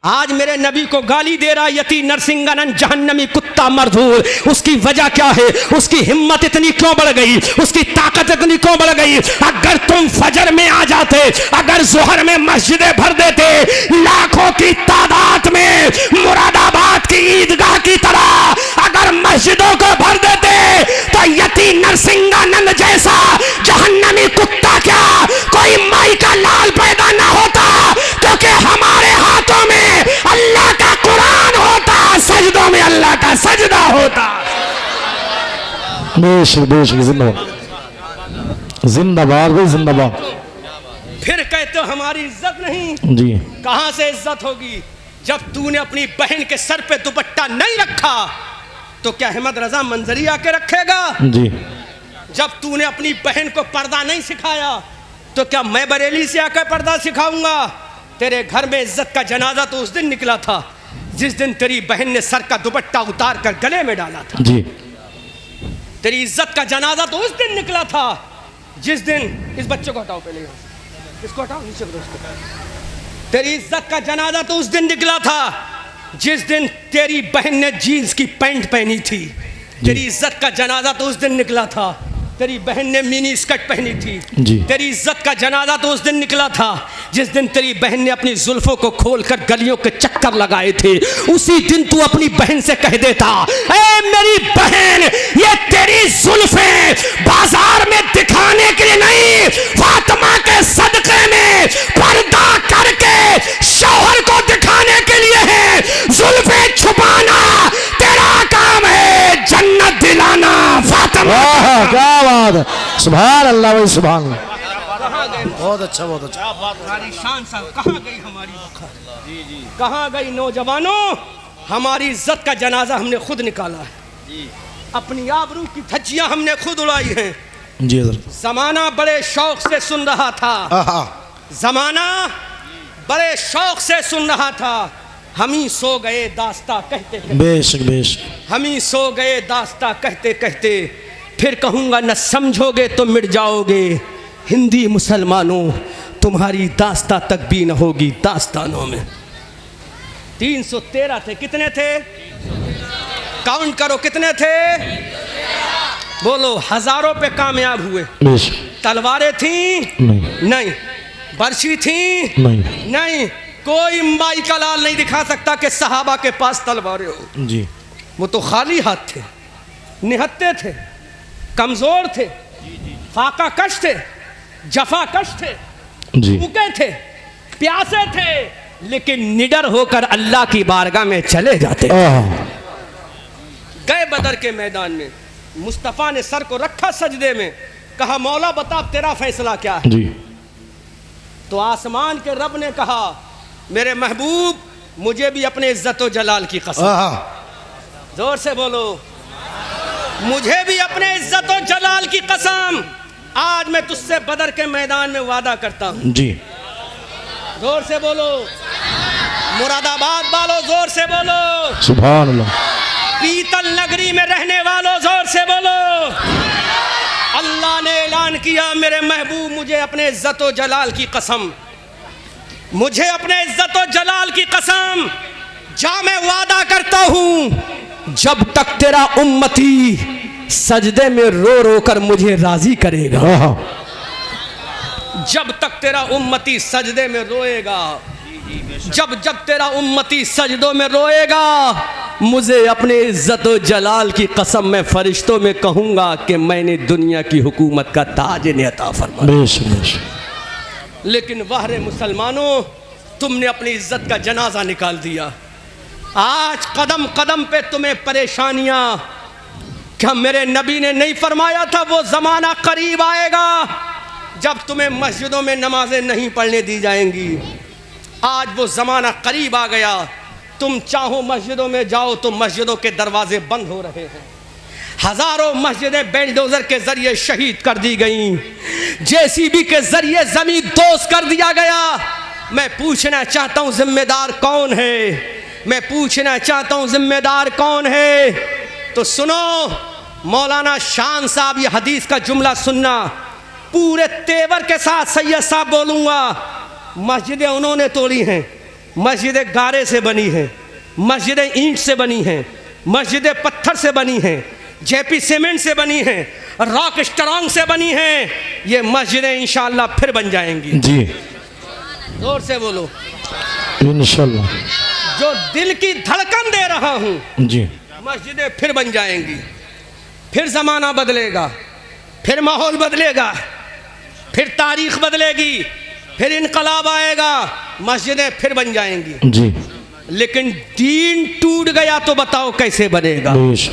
आज मेरे नबी को गाली दे रहा यती नरसिंगनन जहन्नमी कुत्ता मरधूर। उसकी वजह क्या है? उसकी हिम्मत इतनी क्यों बढ़ गई? उसकी ताकत इतनी क्यों बढ़ गई? अगर तुम फजर में आ जाते, अगर जोहर में मस्जिदें भर देते, लाखों की तादाद में मुरादाबाद की ईदगाह की तरह अगर मस्जिदों को भर देते, तो यती नरसिंगनन जैसा जहन्नमी कुत्ता क्या कोई माई का लाल पैदा ना होता, क्योंकि हमारे हाथों में अल्लाह का कुरान होता, सजदों में अल्लाह का सजदा होता। बेशक बेशक, जिंदाबाद जिंदाबाद भाई जिंदाबाद। फिर कहते हो हमारी इज्जत नहीं जी। कहां से इज्जत होगी? जब तूने अपनी बहन के सर पे दुपट्टा नहीं रखा तो क्या अहमद रजा मंजरी आके रखेगा? जी। जब तूने अपनी बहन को पर्दा नहीं सिखाया तो क्या मैं बरेली से आकर पर्दा सिखाऊंगा? तेरे घर में इज्जत का जनाजा तो उस दिन निकला था जिस दिन तेरी बहन ने सर का दुपट्टा उतार कर गले में डाला था। जी। तेरी इज्जत का जनाजा तो उस दिन निकला था जिस दिन, इस बच्चे को हटाओ पहले, इसको हटाओ, नीचे करो इसको। तेरी इज्जत का जनाजा तो उस दिन निकला था जिस दिन तेरी बहन ने जीन्स की पैंट पहनी थी। तेरी इज्जत का जनाजा तो उस दिन निकला था तेरी बहन ने मिनी स्कर्ट पहनी थी। जी। तेरी इज्जत का जनाजा तो उस दिन निकला था जिस दिन तेरी बहन ने अपनी जुल्फों को खोलकर गलियों के चक्कर लगाए थे। उसी दिन तू अपनी बहन से कह देता, ए मेरी बहन, ये तेरी जुल्फें बाजार में दिखाने के लिए नहीं, फातिमा के सदके में पर्दा करके शौहर को दिखाने के लिए है। जुल्फें छुपाना तेरा काम है, जन्नत दिलाना फातिमा। क्या बात है, सुभान अल्लाह भाई सुभान अल्लाह। बहुत अच्छा, बहुत अच्छा। हमारी शान साहब कहाँ गई हमारी बखर? जी जी, कहाँ गई नौजवानों? हमारी इज्जत का जनाजा हमने खुद निकाला है, अपनी आबरू की धज्जियां हमने खुद उड़ाई हैं। जी सर। जमाना बड़े शौक से सुन रहा था, जमाना बड़े शौक से सुन रहा था। हम ही सो गए दास्ता कहते कहते, बेशक बेशक, हम ही सो गए दास्ता कहते कहते। फिर कहूँगा न समझोगे तो मिट जाओगे। हिंदी मुसलमानों, तुम्हारी दास्ता तक भी न होगी दास्तानों में। 313 थे, कितने थे? काउंट करो कितने थे? बोलो, हजारों पे कामयाब हुए। तलवारें थी? नहीं। बर्शी थी? नहीं। कोई माई का लाल नहीं दिखा सकता कि सहाबा के पास तलवारें हो। जी। वो तो खाली हाथ थे, निहत्ते थे, कमजोर थे, फाका कश थे, जफा कश थे, भूखे थे, प्यासे थे, लेकिन निडर होकर अल्लाह की बारगाह में चले जाते। गए बदर के मैदान में, मुस्तफ़ा ने सर को रखा सजदे में, कहा मौला बता तेरा फैसला क्या है? जी। तो आसमान के रब ने कहा, मेरे महबूब, मुझे भी अपने इज्जत व जलाल की कसम, जोर से बोलो, मुझे भी अपने इज्जत व जलाल की कसम, आज मैं तुझसे बदर के मैदान में वादा करता हूं। जी। जोर से बोलो, मुरादाबाद वालों जोर से बोलो, सुभान अल्लाह। पीतल नगरी में रहने वालों जोर से बोलो, अल्लाह ने ऐलान किया, मेरे महबूब, मुझे अपने इज्जत व जलाल की कसम, मुझे अपने इज्जत व जलाल की कसम, जा मैं वादा करता हूं, जब तक तेरा उम्मती सजदे में रो रो कर मुझे राजी करेगा, जब तक तेरा उम्मती सजदे में रोएगा, जब तेरा उम्मती सजदों में रोएगा, मुझे अपने इज्जत व जलाल की कसम, मैं फरिश्तों में कहूंगा कि मैंने दुनिया की हुकूमत का ताज ने अता फरमाया। लेकिन वाहरे मुसलमानों, तुमने अपनी इज्जत का जनाजा निकाल दिया। आज कदम कदम पे तुम्हें परेशानियां। क्या मेरे नबी ने नहीं फरमाया था वो ज़माना करीब आएगा जब तुम्हें मस्जिदों में नमाजें नहीं पढ़ने दी जाएंगी? आज वो ज़माना करीब आ गया। तुम चाहो मस्जिदों में जाओ तो मस्जिदों के दरवाजे बंद हो रहे हैं। हजारों मस्जिदें बेलडोजर के जरिए शहीद कर दी गई, जेसीबी के जरिए जमीन दोज कर दिया गया। मैं पूछना चाहता हूं जिम्मेदार कौन है? मैं पूछना चाहता हूं जिम्मेदार कौन है? तो सुनो, मौलाना शान साहब, ये हदीस का जुमला सुनना, पूरे तेवर के साथ सैयद साहब बोलूंगा। मस्जिदें उन्होंने तोड़ी हैं, मस्जिदें गारे से बनी हैं, मस्जिदें ईंट से बनी हैं, मस्जिदें पत्थर से बनी हैं, जेपी सीमेंट से बनी हैं, रॉक स्ट्रॉन्ग से बनी हैं। ये मस्जिदें इंशाअल्लाह फिर बन जाएंगी। जी जोर से बोलो। इंशाल्लाह। जो दिल की धड़कन दे रहा हूँ, जी मस्जिदें फिर बन जाएंगी। फिर ज़माना बदलेगा, फिर माहौल बदलेगा, फिर तारीख बदलेगी, फिर इनकलाब आएगा, मस्जिदें फिर बन जाएंगी। जी लेकिन दीन टूट गया तो बताओ कैसे बनेगा। बेशक।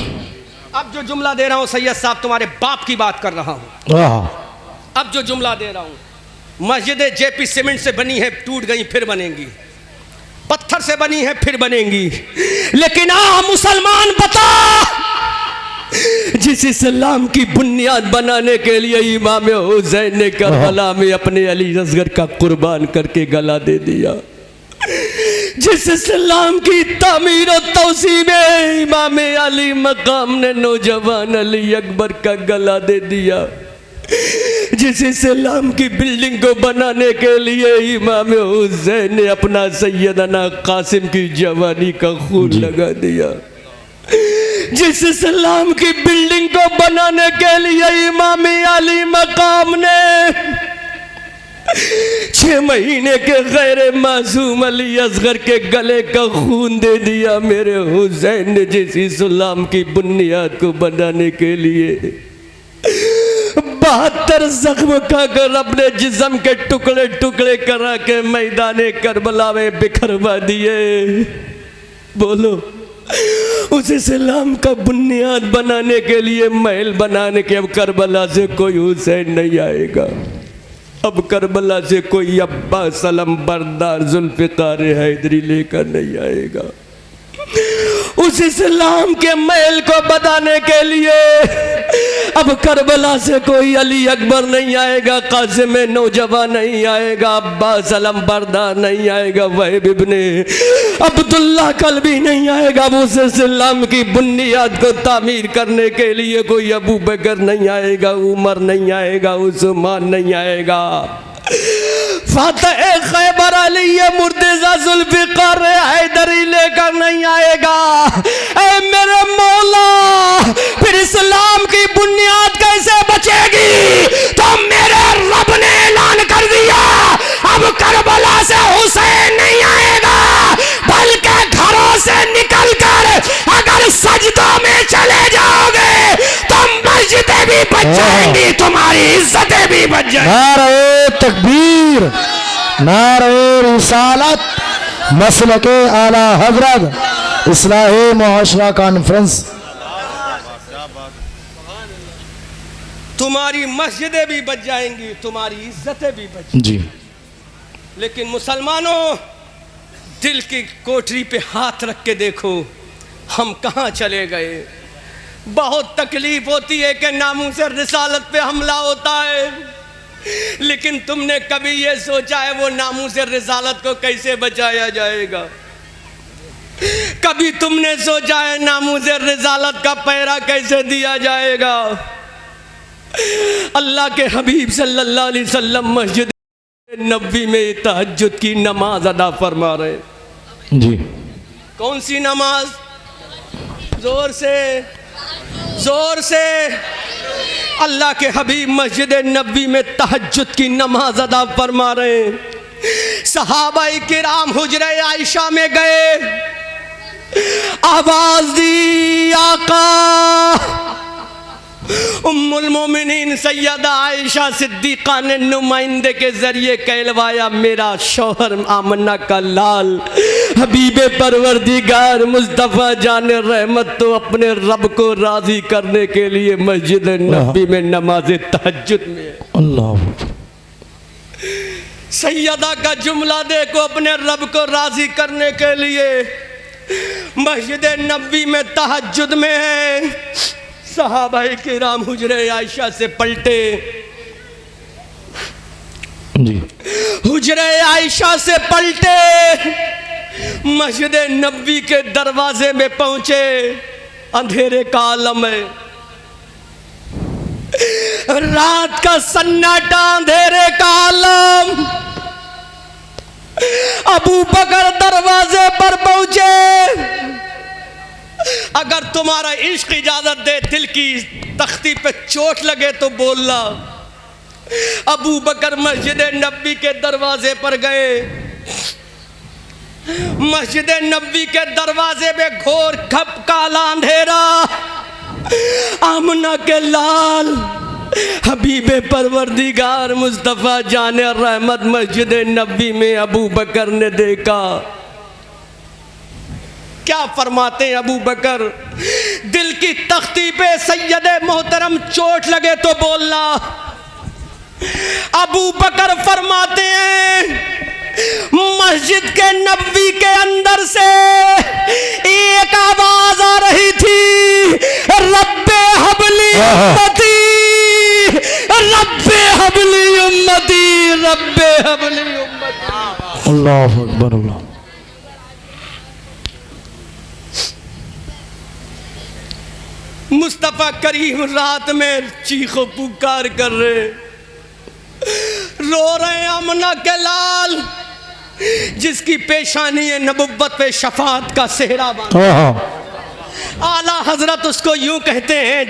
अब जो जुमला दे रहा हूँ सैयद साहब, तुम्हारे बाप की बात कर रहा हूँ। अब जो जुमला दे रहा हूँ, मस्जिदें जेपी सीमेंट से बनी है, टूट गई फिर बनेंगी, पत्थर से बनी है फिर बनेंगी। लेकिन मुसलमान बता, जिस इस्लाम की बुनियाद बनाने के लिए इमाम हुसैन ने करबला में अपने अली असगर का कुर्बान करके गला दे दिया, जिस इस्लाम की तामीर और तौसी में इमाम अली मकाम ने नौजवान अली अकबर का गला दे दिया, जिस इस्लाम की बिल्डिंग को बनाने के लिए इमाम हुसैन ने अपना सैयदना कासिम की जवानी का खून लगा दिया, जिस इस्लाम की बिल्डिंग को बनाने के लिए इमाम अली मकाम ने 6 महीने के गैर मासूम अली असगर के गले का खून दे दिया। मेरे हुसैन ने जिस इस्लाम की बुनियाद को बनाने के लिए 72 जख्म खाकर अपने जिस्म के टुकड़े टुकड़े करा के मैदाने करबला में बिखरवा दिए। बोलो, उस इस्लाम का बुनियाद बनाने के लिए, महल बनाने के, अब करबला से कोई हुसैन नहीं आएगा, अब करबला से कोई अब्बास सलम बरदार जुल्फ़िकार हैदरी लेकर नहीं आएगा। उस इस्लाम के महल को बनाने के लिए अब करबला से कोई अली अकबर नहीं आएगा, कासिम नौजवान नहीं आएगा, अब्बास सलम बरदार नहीं आएगा, वहीब इब्ने अब्दुल्ला कल्बी नहीं आएगा। उस इस्लाम की बुनियाद को तामीर करने के लिए कोई अबू बकर नहीं आएगा, उमर नहीं आएगा, उस्मान नहीं आएगा, फातह खैबर अली मुर्तज़ा जुल्फ़िकार हैदरी लेकर नहीं आएगा। ऐ मेरे मौला, फिर इस्लाम की बुनियाद कैसे बचेगी? तो मेरे रब ने ऐलान कर दिया, अब करबला से हुसैन नहीं आएगा, बल्कि घरों से निकलकर अगर सजदों में चले जाओगे तो मस्जिदें भी बच जाएंगी, तुम्हारी इज्जतें भी बच जाएंगी। नारे तकबीर, नारे रिसालत, मसलके आला हजरत इस्लाही मुआशरा कॉन्फ्रेंस। तुम्हारी मस्जिदें भी बच जाएंगी, तुम्हारी इज्जतें भी बच जाएंगी। जी लेकिन मुसलमानों, दिल की कोठरी पे हाथ रख के देखो, हम कहाँ चले गए। बहुत तकलीफ होती है कि नामूस रिसालत पे हमला होता है, लेकिन तुमने कभी ये सोचा है वो नामूस रिसालत को कैसे बचाया जाएगा? कभी तुमने सोचा है नामूस रिसालत का पहरा कैसे दिया जाएगा? अल्लाह के हबीब सल्लल्लाहु अलैहि वसल्लम मस्जिद नबी में तहज्जुद की नमाज अदा फरमा रहे। जी कौन सी नमाज? जोर से, जोर से। अल्लाह के हबीब मस्जिद नबी में तहज्जुद की नमाज अदा फरमा रहे। सहाबाए किराम हुजरे आयशा में गए, आवाज दी, आका उम्मुल मोमिनीन सैयदा आयशा सिद्दीक़ा ने नुमाइंदे के जरिए कहलवाया, मेरा शौहर आमना का लाल हबीबे परवरदिगार मुस्तफ़ा जान रहमत तो अपने रब को राजी करने के लिए मस्जिद नबी में नमाज तहज्जुद में। अल्लाह। सैयदा का जुमला देखो, अपने रब को राजी करने के लिए मस्जिद नबी में तहज्जुद में है। सहाबाए किराम हुजरे आयशा से पलटे, जी हुजरे आयशा से पलटे, मस्जिद नबी के दरवाजे में पहुंचे। अंधेरे का आलम है, रात का सन्नाटा, अंधेरे का आलम। अबू बकर दरवाजे पर पहुंचे। अगर तुम्हारा इश्क इजाजत दे दिल की तख्ती पे चोट लगे तो बोलना। अबू बकर मस्जिद नबी के दरवाजे पर गए। मस्जिद नबी के दरवाजे में घोर खप काला अंधेरा। आमना के लाल हबीबे परवरदिगार मुस्तफ़ा जाने रहमत मस्जिद नबी में अबू बकर ने देखा। क्या फरमाते हैं अबू बकर, दिल की तख्ती पे सैयदे मोहतरम चोट लगे तो बोलना। अबू बकर फरमाते हैं मस्जिद के नबी के अंदर से एक आवाज आ रही थी, रब्बे हबली उम्मती, रब्बे हबली उम्मती, रब्बे हबली उम्मती। अल्लाह अकबर अल्लाह। मुस्तफ़ा करीम रात में चीखो पुकार कर रहे, रो रहे हैं अमना के लाल जिसकी पेशानी नबुव्वत पे शफाअत का सेहरा बांधा। आला हजरत उसको यूं कहते हैं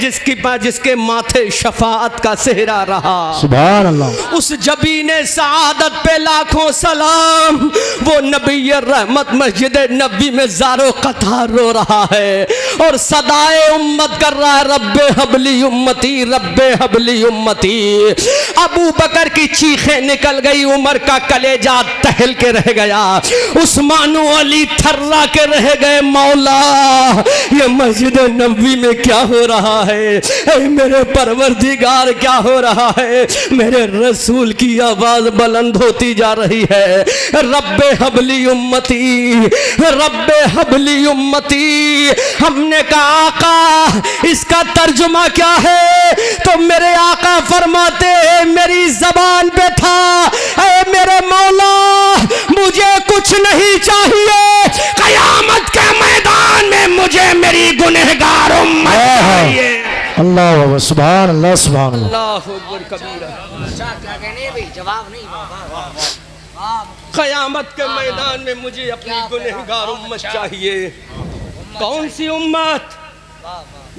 जिसके माथे शफाअत का सेहरा रहा। सुभान अल्लाह। उस जबीने सआदत पे लाखों सलाम। वो नबी रहमत मस्जिद नबी में ज़ारो कतार रो रहा है और सदाए उम्मत कर रहा है, रब्बे हबली उम्मती, रब्बे हबली उम्मती। अबू बकर की चीखें निकल गई, उमर का कलेजा टहल के रह गया, उस्मान अली थर्रा के रह गए। मौला ये मस्जिद नबी में क्या हो रहा है? ऐ मेरे परवरदिगार क्या हो रहा है? मेरे रसूल की आवाज बुलंद होती जा रही है, रब्बे हबली उम्मती, रब्बे हबली उम्मती। हमने कहा आका इसका तर्जुमा क्या है? तो मेरे आका फरमाते मेरी जबान पे था, ऐ मेरे मौला मुझे कुछ नहीं चाहिए, कयामत के मैदान में मुझे मेरी गुनहगार उम्मत चाहिए। अल्लाह सुभान अल्लाह सुभान अल्लाह। अल्लाहु अकबर कबीरा। जवाब नहीं, कयामत के मैदान में मुझे अपनी गुनहगार उम्मत चाहिए। कौन सी उम्मत?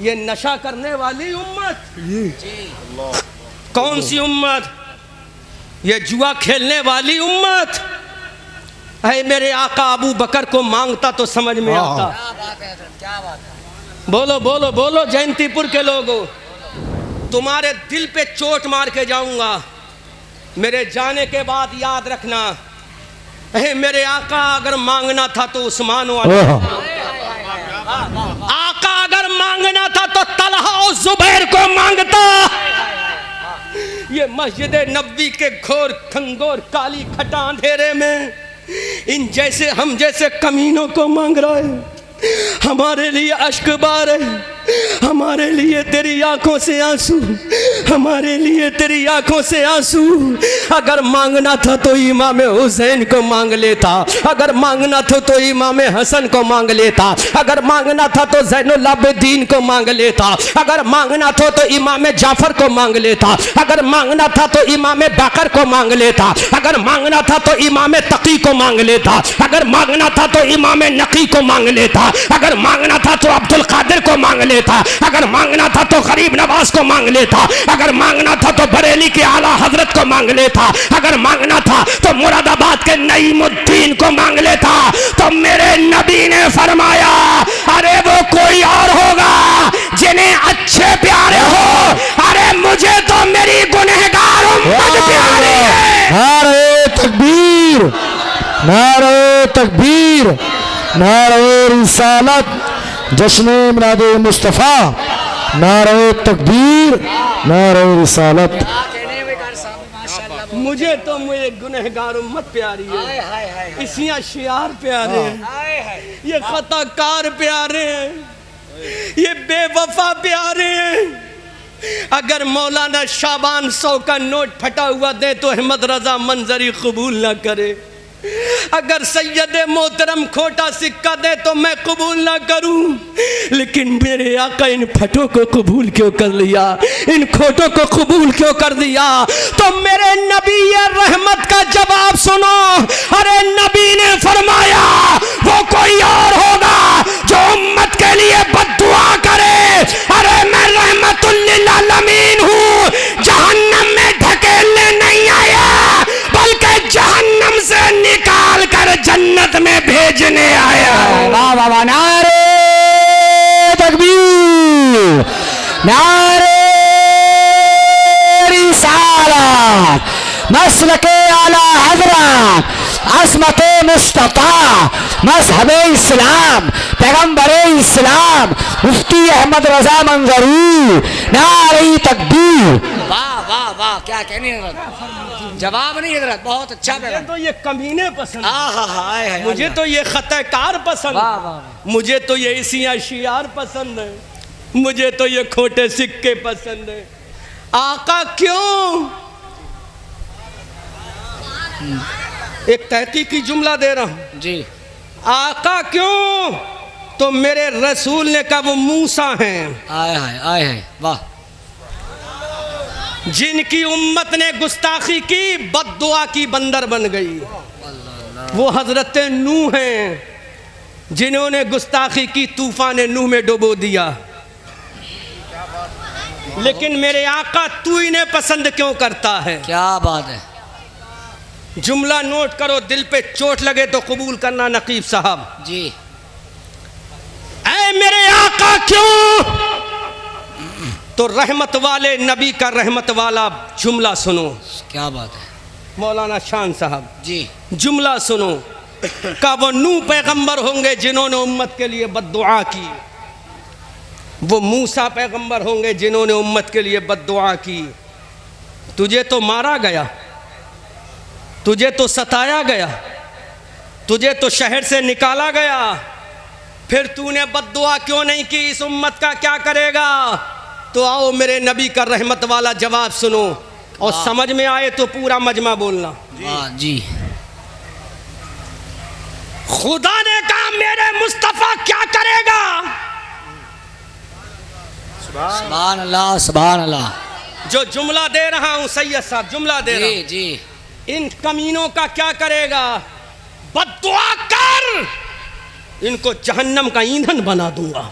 ये नशा करने वाली उम्मत? कौन सी उम्मत? ये जुआ खेलने वाली उम्मत? है मेरे आका अबू बकर को मांगता तो समझ में आता। क्या बात है? बोलो बोलो बोलो जयंतीपुर के लोगों, तुम्हारे दिल पे चोट मार के जाऊंगा। मेरे जाने के बाद याद रखना, मेरे आका अगर मांगना था तो उस्मान वाले, आका अगर मांगना था तो तलहा और जुबैर को मांगता। ये मस्जिद नबी के घोर खंगोर काली खटा अंधेरे में इन जैसे हम जैसे कमीनों को मांग रहा है। हमारे लिए अश्क बार है, हमारे लिए तेरी आंखों से आंसू, हमारे लिए तेरी आंखों से आंसू। अगर मांगना था तो इमाम हुसैन को मांग लेता, अगर मांगना था तो इमाम हसन को मांग लेता, अगर मांगना था तो ज़ैनुल आबिदीन को मांग लेता, अगर मांगना था तो इमाम जाफर को मांग लेता, अगर मांगना था तो इमाम बाकर को मांग लेता, अगर मांगना था तो इमाम तकी को मांग लेता, अगर मांगना था तो इमाम नकी को मांग लेता, अगर मांगना था तो अब्दुल कादिर को मांग लेता, अगर मांगना था तो गरीब नवाज को मांग लेता, अगर मांगना था तो बरेली के आला हजरत को मांग लेता, अगर मांगना था तो मुरादाबाद के नईमुद्दीन को मांग लेता। तो मेरे नबी ने फरमाया अरे वो कोई और होगा जिन्हें अच्छे प्यारे हो, अरे मुझे तो मेरी गुनहगार उम्मत प्यारी है। नारे तकबीर, नारे तकबीर, नारे रिसालत, जश्न मिलाद मुस्तफ़ा, नारे तकबीर, नारे रिसालत। मुझे तो मेरे गुनहगार उम्मत प्यारी है, इसियां शियार प्यारे हैं, ये खताकार प्यारे हैं, ये बेवफा प्यारे हैं। अगर मौलाना शाबान 100 का नोट फटा हुआ दे तो अहमद रजा मंजरी कबूल ना करे। अगर सैयद मोहतरम खोटा सिक्का दे तो मैं कबूल ना करूं, लेकिन मेरे आका इन फटों को कबूल क्यों कर लिया, इन खोटों को कबूल क्यों कर दिया? तो मेरे नबी ये रहमत का जवाब सुनो। अरे नबी ने फरमाया वो कोई और होगा जो उम्मत के लिए बद्दुआ करे। अरे मैं रहमतुल लिल आलमीन हूँ, जहन्नम में ढकेलने नहीं आया बल्कि जहन्नम से निकाल कर जन्नत में भेजने आया। वाह वाह वाह, नारे तकबीर, नारे रिसालत, मसलके आला हज़रत, असमते मुस्तफा, मज़हबे इस्लाम, पैगम्बरे इस्लाम, मुफ्ती अहमद रजा मंजरी, नारे तकबीर। वाह वाह वाह, क्या कहने हजरत, जवाब नहीं हजरत, बहुत अच्छा मुझे पैगाम। तो ये कमीने पसंद, आहा, मुझे तो ये खतकार पसंद, वाह वाह, मुझे तो ये इसियां शियार पसंद है, मुझे तो ये खोटे सिक्के पसंद है। आका क्यों? एक तहकीकी जुमला दे रहा हूं जी। आका क्यों? तो मेरे रसूल ने कहा वो मूसा हैं आए है, वाह। जिनकी उम्मत ने गुस्ताखी की, बद्दुआ की, बंदर बन गई। वो हजरत नूह हैं जिन्होंने गुस्ताखी की, तूफान नूह में डुबो दिया। लेकिन मेरे आका तू इन्हें पसंद क्यों करता है? क्या बात है। जुमला नोट करो, दिल पे चोट लगे तो कबूल करना नकीब साहब जी। ऐ मेरे आका क्यों? तो रहमत वाले नबी का रहमत वाला जुमला सुनो। क्या बात है मौलाना शान साहब जी। जुमला सुनो। का वो नूह पैगंबर होंगे जिन्होंने उम्मत के लिए बद्दुआ की, वो मूसा पैगंबर होंगे जिन्होंने उम्मत के लिए बद्दुआ की। तुझे तो मारा गया, तुझे तो सताया गया, तुझे तो शहर से निकाला गया, फिर तूने बद्दुआ क्यों नहीं की? इस उम्मत का क्या करेगा? तो आओ मेरे नबी का रहमत वाला जवाब सुनो, और समझ में आए तो पूरा मजमा बोलना। जी। खुदा ने कहा मेरे मुस्तफा क्या करेगा? सुभान अल्लाह, सुभान अल्लाह। जो जुमला दे रहा हूं सैयद साहब, जुमला दे रहा जी हूं, जी। इन कमीनों का क्या करेगा? बद्दुआ कर, इनको जहन्नम का ईंधन बना दूंगा।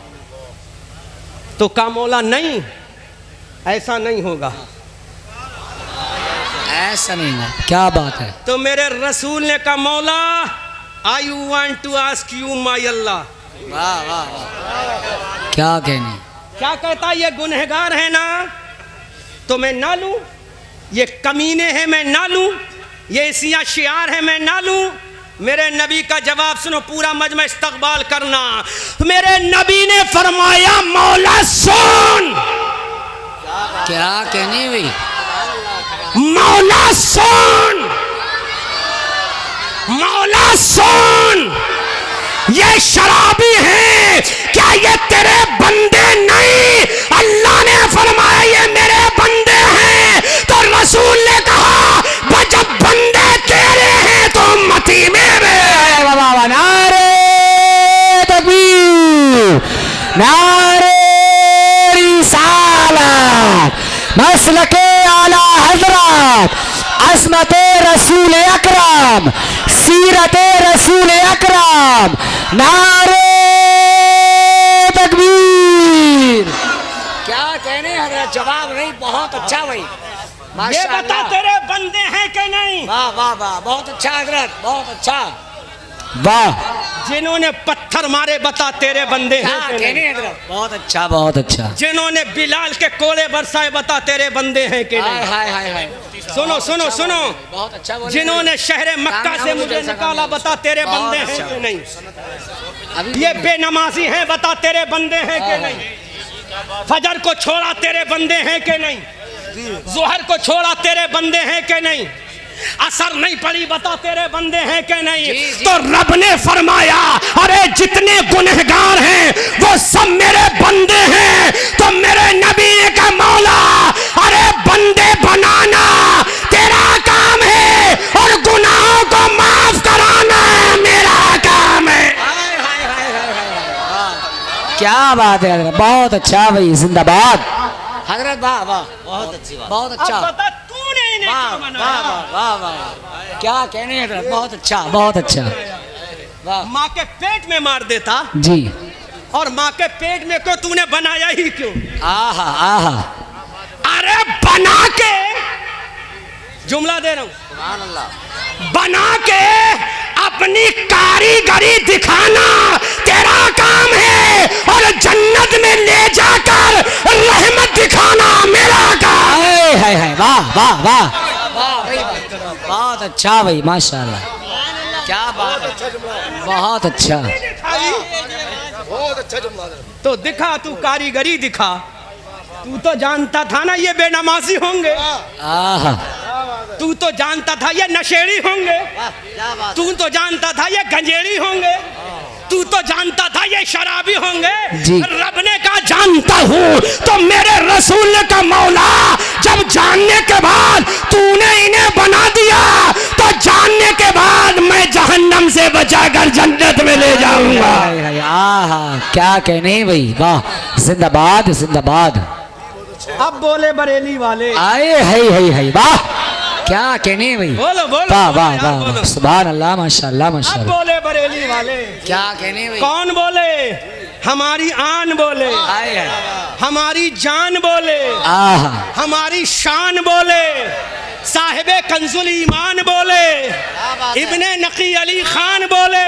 तो का मौला नहीं, ऐसा नहीं होगा, ऐसा नहीं है। क्या बात है। तो मेरे रसूल ने कहा मौला I want to ask you my अल्लाह। वाह वाह वाह, क्या कहने। क्या कहता? ये गुनहगार है ना, तो मैं ना लूं? ये कमीने हैं मैं ना लूं? ये इसियां शियार है मैं ना लूं? मेरे नबी का जवाब सुनो, पूरा मजमा इस्तकबाल करना। मेरे नबी ने फरमाया मौला सुन। क्या कहने भाई। मौला सुन, मौला सुन, ये शराबी है क्या? ये तेरे बंदे नहीं, अल्लाह ने फरमाया ये मेरे बंदे हैं। तो रसूल ने कहा जब बंदे तेरे हैं तो उम्मती मेरे। नारे तकबीर, नारे रिसालत, मसलके आला हज़रत, असमते रसूल अकरम, सीरते रसूल अकरम, नारे तकबीर। क्या कहने हजरत, जवाब नहीं, बहुत अच्छा भाई। ये माशाअल्लाह। बता तेरे बंदे हैं कि नहीं? वाह वाह वाह, बहुत अच्छा हजरत, बहुत अच्छा। वाह, जिन्होंने पत्थर मारे बता तेरे बंदे क्या हैं कि कहने नहीं? हजरत, बहुत अच्छा, बहुत अच्छा। जिन्होंने बिलाल के कोड़े बरसाए बता तेरे बंदे हैं कि हाय नहीं? हाय हाय हाय। सुनो सुनो सुनो, बहुत अच्छा बोले। जिन्होंने शहर मक्का से मुझे निकाला बता तेरे बंदे हैं कि नहीं? ये बेनमाजी हैं बता तेरे बंदे हैं कि नहीं? फजर को छोड़ा तेरे बंदे हैं कि नहीं? जोहर को छोड़ा तेरे बंदे हैं कि नहीं? असर नहीं पड़ी बता तेरे बंदे हैं कि नहीं? तो रब ने फरमाया अरे जितने गुनहगार हैं वो सब मेरे बंदे हैं। तो मेरे नबी ने कहा मौला अरे बंदे बनाना तेरा काम है और गुनाहों को माफ करा क्या बात है हजरत, बहुत अच्छा भाई, जिंदाबाद हजरत, वाह वाह, बहुत अच्छी बात, बहुत अच्छा, अब बता तूने इन्हें वाह क्यों वाह बनाया? वाह वाह वाह, क्या कहने हैं हजरत, बहुत अच्छा, बहुत अच्छा, वाह माँ के पेट में मार देता, जी, और माँ के पेट में क्यों तूने बनाया ही क्यों? आहा आहा, अरे बना के, जुमला दे रहा हूं, सुभान अल्लाह, बना के अपनी कारीगरी दिखाना तेरा काम है, और जन्नत में ले जाकर रहमत दिखाना मेरा काम। है वाह वाह वाह वाह भाई, बहुत अच्छा भाई, माशाल्लाह, क्या बात है, बहुत अच्छा, तो दिखा, तू कारीगरी दिखा, तू तो जानता था ना ये बेनमाजी होंगे, आहा, तू तो जानता था ये नशेड़ी होंगे, तू तो जानता था ये गंजेड़ी होंगे, तू तो जानता था ये शराबी होंगे, जी। रब ने कहा जानता हूँ, तो मेरे रसूल ने कहा मौला जब जानने के बाद तूने इन्हें बना दिया, तो जानने के बाद मैं जहन्नम से बचाकर जन्नत में ले जाऊंगा। आहा, क्या कहने भाई, वाह, जिंदाबाद जिंदाबाद, अब बोले बरेली वाले, आए है वाह, क्या कहने भाई, बोलो बोलो, वाह बोलो वाह यार, वाह, बोलो। सुभान अल्लाह, माशाल्लाह अब माशाल्लाह, बोले बरेली वाले, क्या कहने भाई, कौन बोले? हमारी आन बोले, आए है, हमारी जान बोले, आहा, हमारी शान बोले, साहिबे कंजुल ईमान बोले, इब्ने नकी अली खान बोले,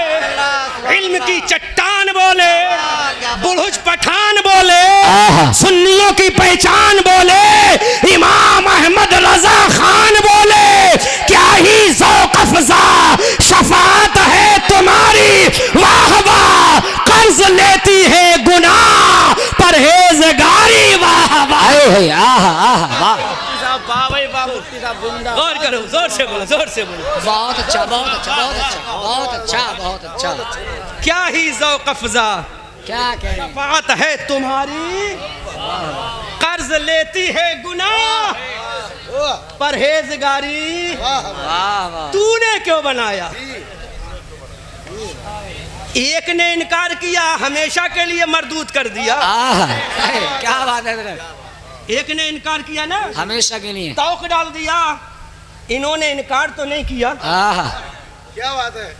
इल्म की चट्टान बोले, बुलहुज पठान बोले, आहा, सुन्नियों की पहचान बोले, इमाम अहमद रजा खान बोले, क्या ही ज़ौक़ अफ़ज़ा शफ़ाअत है तुम्हारी, वाह वाह, कर्ज लेती है गुनाह परहेज़गारी, वाह वाह, आहा आहा, वाह, गौर करो, जोर से बोलो, जोर से बोलो, बहुत अच्छा बहुत अच्छा बहुत अच्छा बहुत अच्छा बहुत अच्छा, क्या ही ज़ौक़ अफ़ज़ा क्या कहने, शफ़ाअत है तुम्हारी, कर्ज लेती है गुनाह परहेज़गारी, वाह वाह, तूने क्यों बनाया? एक ने इनकार किया, हमेशा के लिए मरदूद कर दिया, आहा, क्या बात है हजरत, एक ने इनकार किया ना, हमेशा के लिए, तौक डाल दिया, इन्होंने इनकार तो नहीं किया, आहा, क्या बात है,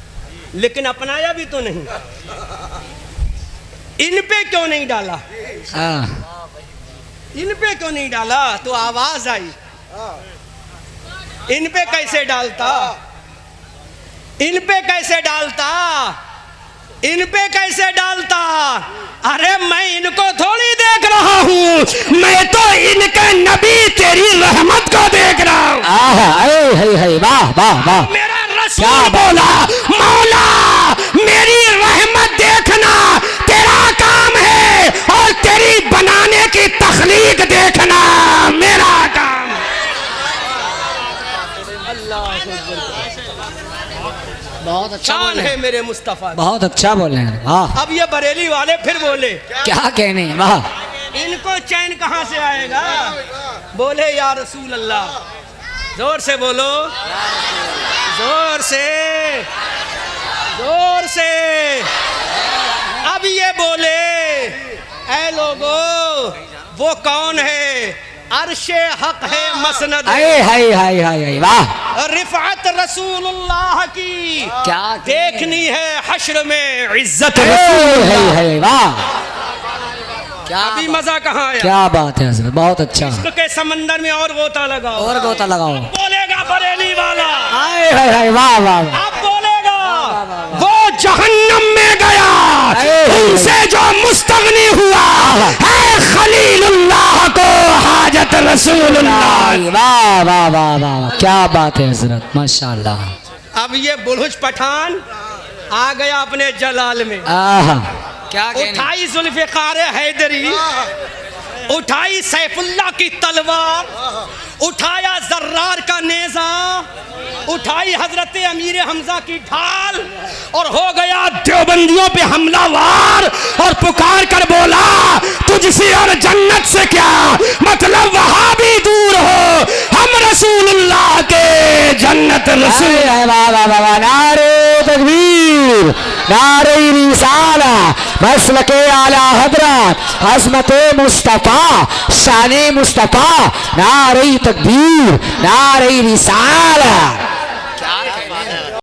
लेकिन अपनाया भी तो नहीं, इन पे क्यों नहीं डाला, इन पे क्यों नहीं डाला? तो आवाज आई, इन पे कैसे डालता, इन पे कैसे डालता, इन पे कैसे डालता? अरे मैं इनको थोड़ी देख रहा हूँ, मैं तो इनके नबी तेरी रहमत को देख रहा हूँ। आहा, वाह वाह वाह, मेरा रसूल बोला मौला मेरी रहमत देखना तेरा काम है, और तेरी बनाने की तख्लीक देखना मेरा काम। बहुत अच्छा शान बोले, है मेरे मुस्तफा। बहुत अच्छा बोले हैं, वाह, अब ये बरेली वाले फिर बोले, क्या कहने, वाह, इनको चैन कहाँ से आएगा? बोले या रसूल अल्लाह, जोर से बोलो, जोर से, जोर से। अब ये बोले ऐ लोगो वो कौन है? अर्शे हक है मसनद, हाय वाह, रिफात रसूलुल्लाह की क्या देखनी है हश्र में इज्जत हाय रसूलुल्लाह। वाह, क्या अभी मजा कहाँ आया? क्या बात है हजरत, बहुत अच्छा, इश्क के समंदर में और गोता लगाओ, और गोता लगाओ, बोलेगा बरेली वाला, हाय वाह वाह, अब बोलेगा वो जहन्नम में गया उनसे जो मुस्तगनी हुआ है खलीलुल्लाह को हाजत रसूलुल्लाह। वाह वाह वाह वाह, क्या बात है हजरत, माशाल्लाह। अब ये बुलहुज पठान आ गया अपने जलाल में, आहा, क्या उठाई जुल्फ़िकार हैदरी, उठाई सैफुल्लाह की तलवार, उठाया जर्रार का नेजा, उठाई हजरत अमीर हमजा की ढाल, और हो गया देवबंदियों पे हमलावार, और पुकार कर बोला तुझसे और जन्नत से क्या मतलब, वहां भी दूर हो हम रसूलुल्लाह के जन्नत रसूल। वाह वाह वाह, नारे तकबीर, नारे रिसाला, मसलके आला हजरत अजमत मुस्तफ़ा शान मुस्तफ़ा नारे तकबीर नारे रिसालत